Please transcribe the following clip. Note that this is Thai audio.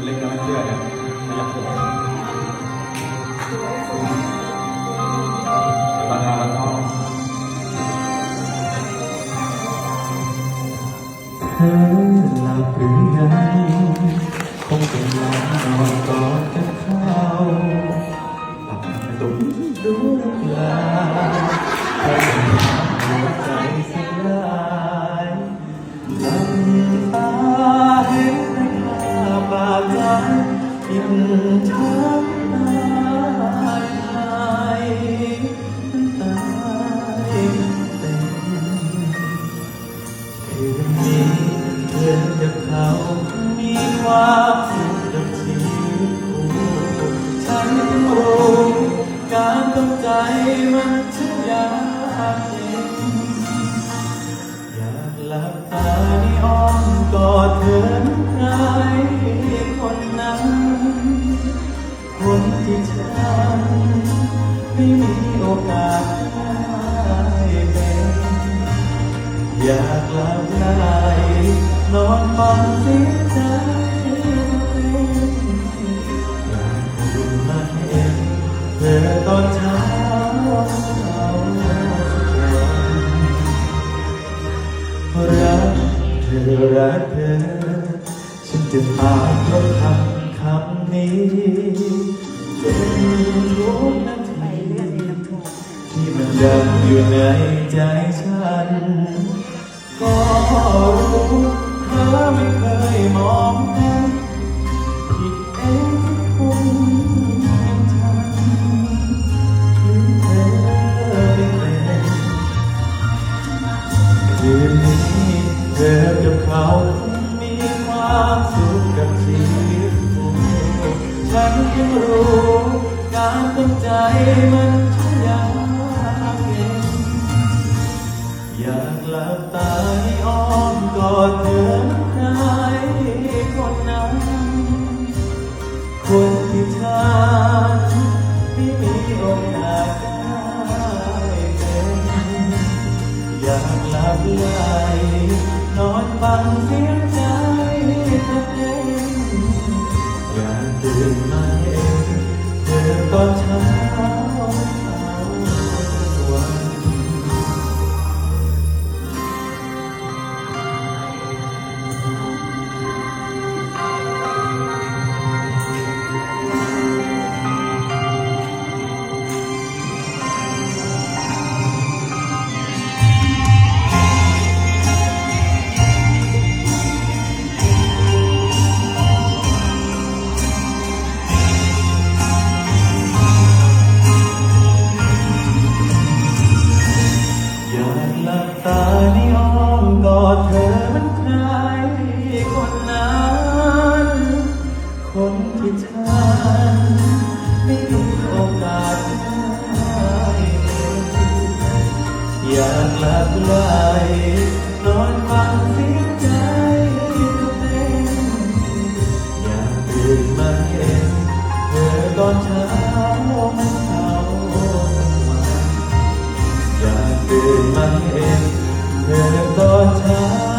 เล็กยังไม่เชื่อเนี่ยไม่อยากพูดบางงานมันก็เธอหลับหรือยังคงเป็นหลับนอนกอดกันเข้าหลับไม่ตุ้มรู้หรือเปล่าเธอหัวใจสลายหลับตาเห็นในภาพบาดใจยิ่งช้ำตายตายเต็มคืนนี้เพื่อนกับเขามีความสุขกับชีวิตคู่ฉันรู้การต้องใจมันช่างยากเย็นอยากหลับตาในอ้อมกอดเธอใครคนนั้นคนที่ฉันไม่มีโอกาสได้เป็นอยากหลับไหลนอนฟังเสียงใจอยากตื่นมาเห็นเธอตอนเช้ารักเธอรักเธอฉันจะมาเพราะคำนี้เป็นทุกนาทีที่มันดังอยู่ในใจฉันก็รู้เธอไม่เคยมองกันผิดเองที่คุณยังฉันถึงเธอได้เป็นคืนนี้เธอกับเขามีความสุขกับชีวิตคู่ฉันยังรู้การตั้งใจมันช่างยากเย็นอยากหลับตาให้อ้อมกอดเธอใครคนนั้นคนที่ฉันไม่มีโอกาสได้เป็นอยากหลับไหลนอนฟังเสียงใจเธอเองอยากตื่นมาเห็นเธอตอนเช้าวัน อยากหลับตาในอ้อมกอดเธอมันใครคนนั้นคนที่ฉันไม่มีโอกาสได้เป็นอยากหลับไหลนอนฟังเสียงใจเต้นอยากตื่นมาเห็นเธอตอนเช้ามันเช้าอยากตื่นมาเห็นเธอตอนเช้า